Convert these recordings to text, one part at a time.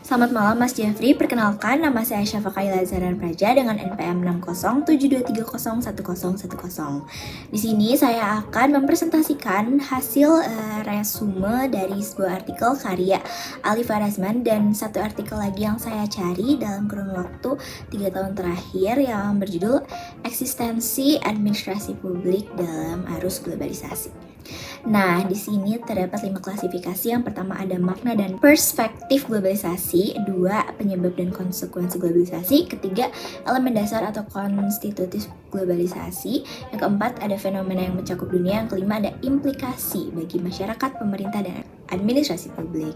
Selamat malam Mas Jeffrey, perkenalkan nama saya Syafa Kaila Zaran Praja dengan NPM 6072301010. Di sini saya akan mempresentasikan hasil resume dari sebuah artikel karya Ali Farazman dan satu artikel lagi yang saya cari dalam kurun waktu 3 tahun terakhir yang berjudul Eksistensi Administrasi Publik dalam Arus Globalisasi. Nah, di sini terdapat 5 klasifikasi. Yang pertama ada makna dan perspektif globalisasi, 2 penyebab dan konsekuensi globalisasi, ketiga elemen dasar atau konstitutif globalisasi, yang keempat ada fenomena yang mencakup dunia, yang kelima ada implikasi bagi masyarakat, pemerintah, dan administrasi publik.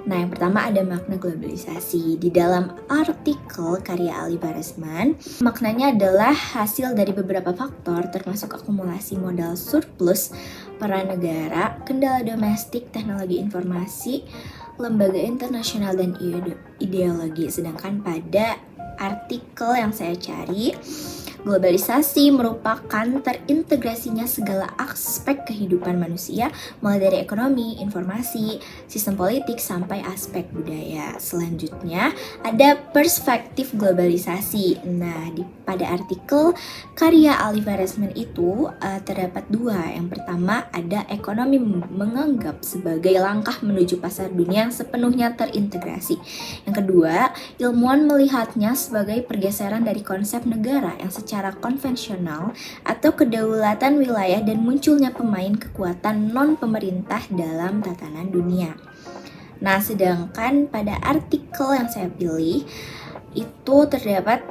Nah, yang pertama ada makna globalisasi. Di dalam artikel karya Ali Farazman, maknanya adalah hasil dari beberapa faktor termasuk akumulasi modal surplus peran negara, kendala domestik, teknologi informasi, lembaga internasional, dan ideologi. Sedangkan pada artikel yang saya cari, globalisasi merupakan terintegrasinya segala aspek kehidupan manusia, mulai dari ekonomi, informasi, sistem politik, sampai aspek budaya. Selanjutnya, ada perspektif globalisasi. Nah, pada artikel karya Ali Farazman itu terdapat 2. Yang pertama, ada ekonomi menganggap sebagai langkah menuju pasar dunia yang sepenuhnya terintegrasi. Yang kedua, ilmuwan melihatnya sebagai pergeseran dari konsep negara yang secara konvensional atau kedaulatan wilayah dan munculnya pemain kekuatan non-pemerintah dalam tatanan dunia. Nah, sedangkan pada artikel yang saya pilih itu terdapat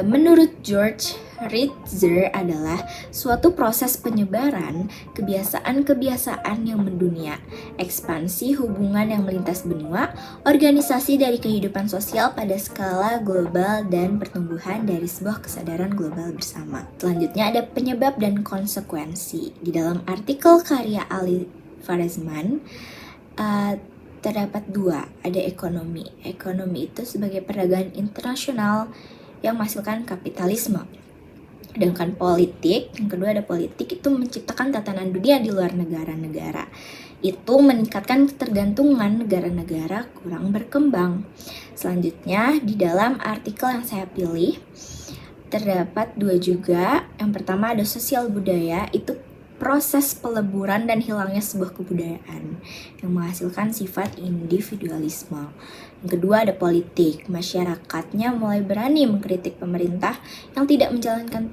menurut George Ritzer adalah suatu proses penyebaran kebiasaan-kebiasaan yang mendunia, ekspansi hubungan yang melintas benua, organisasi dari kehidupan sosial pada skala global, dan pertumbuhan dari sebuah kesadaran global bersama. Selanjutnya ada penyebab dan konsekuensi. Di dalam artikel karya Ali Farazman terdapat 2. Ada ekonomi. Ekonomi itu sebagai perdagangan internasional yang menghasilkan kapitalisme. Sedangkan politik, yang kedua ada politik, itu menciptakan tatanan dunia di luar negara-negara. Itu meningkatkan ketergantungan negara-negara kurang berkembang. Selanjutnya, di dalam artikel yang saya pilih, terdapat 2 juga. Yang pertama ada sosial budaya, itu proses peleburan dan hilangnya sebuah kebudayaan yang menghasilkan sifat individualisme. Yang kedua ada politik, masyarakatnya mulai berani mengkritik pemerintah yang tidak menjalankan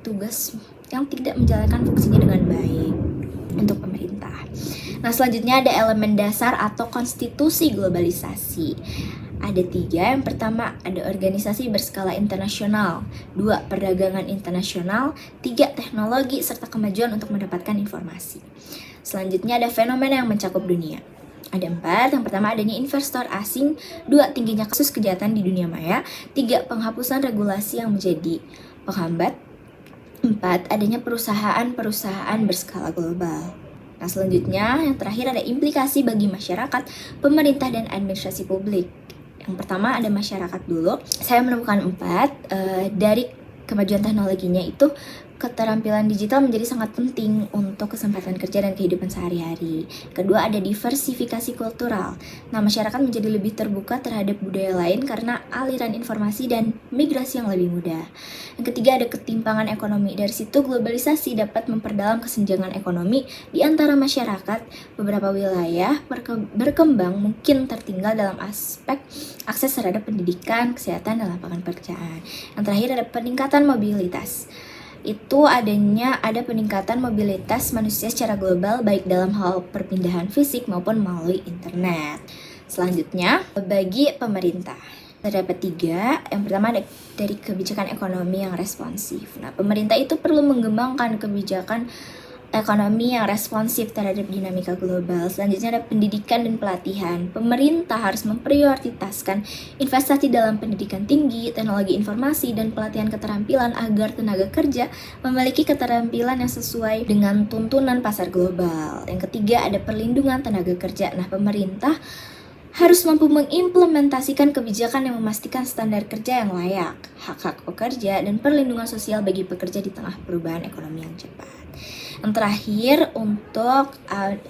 fungsinya dengan baik untuk pemerintah. Nah, selanjutnya ada elemen dasar atau konstitusi globalisasi. Ada 3. Yang pertama ada organisasi berskala internasional, 2 perdagangan internasional, 3 teknologi serta kemajuan untuk mendapatkan informasi. Selanjutnya ada fenomena yang mencakup dunia. Ada 4. Yang pertama adanya investor asing, 2 tingginya kasus kejahatan di dunia maya, 3 penghapusan regulasi yang menjadi penghambat, 4 adanya perusahaan-perusahaan berskala global. Nah, selanjutnya yang terakhir ada implikasi bagi masyarakat, pemerintah, dan administrasi publik. Yang pertama ada masyarakat dulu. Saya menemukan 4. Dari kemajuan teknologinya itu keterampilan digital menjadi sangat penting untuk kesempatan kerja dan kehidupan sehari-hari. Kedua ada diversifikasi kultural. Nah, masyarakat menjadi lebih terbuka terhadap budaya lain karena aliran informasi dan migrasi yang lebih mudah. Yang ketiga ada ketimpangan ekonomi. Dari situ globalisasi dapat memperdalam kesenjangan ekonomi di antara masyarakat. Beberapa wilayah berkembang mungkin tertinggal dalam aspek akses terhadap pendidikan, kesehatan, dan lapangan pekerjaan. Yang terakhir ada peningkatan mobilitas. Itu ada peningkatan mobilitas manusia secara global baik dalam hal perpindahan fisik maupun melalui internet. Selanjutnya, bagi pemerintah terdapat 3. Yang pertama ada dari kebijakan ekonomi yang responsif. Nah, pemerintah itu perlu mengembangkan kebijakan ekonomi yang responsif terhadap dinamika global. Selanjutnya ada pendidikan dan pelatihan. Pemerintah harus memprioritaskan investasi dalam pendidikan tinggi, teknologi informasi, dan pelatihan keterampilan agar tenaga kerja memiliki keterampilan yang sesuai dengan tuntunan pasar global. Yang ketiga ada perlindungan tenaga kerja. Nah, pemerintah harus mampu mengimplementasikan kebijakan yang memastikan standar kerja yang layak, hak-hak pekerja, dan perlindungan sosial bagi pekerja di tengah perubahan ekonomi yang cepat. Yang terakhir, untuk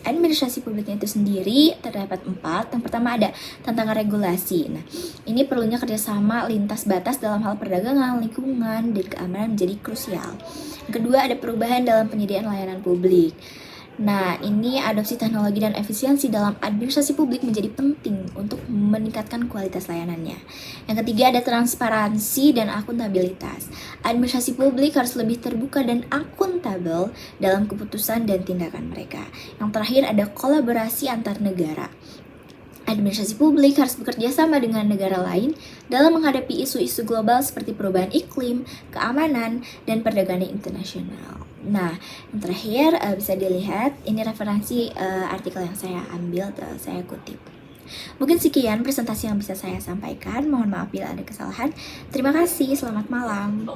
administrasi publiknya itu sendiri terdapat 4. Yang pertama ada tantangan regulasi. Nah, ini perlunya kerjasama lintas batas dalam hal perdagangan, lingkungan, dan keamanan menjadi krusial. Yang kedua ada perubahan dalam penyediaan layanan publik. Nah, ini adopsi teknologi dan efisiensi dalam administrasi publik menjadi penting untuk meningkatkan kualitas layanannya. Yang ketiga ada transparansi dan akuntabilitas. Administrasi publik harus lebih terbuka dan akuntabel dalam keputusan dan tindakan mereka. Yang terakhir ada kolaborasi antar negara. Administrasi publik harus bekerja sama dengan negara lain dalam menghadapi isu-isu global seperti perubahan iklim, keamanan, dan perdagangan internasional. Nah, yang terakhir bisa dilihat, ini referensi artikel yang saya ambil, saya kutip. Mungkin sekian presentasi yang bisa saya sampaikan. Mohon maaf bila ada kesalahan. Terima kasih, selamat malam.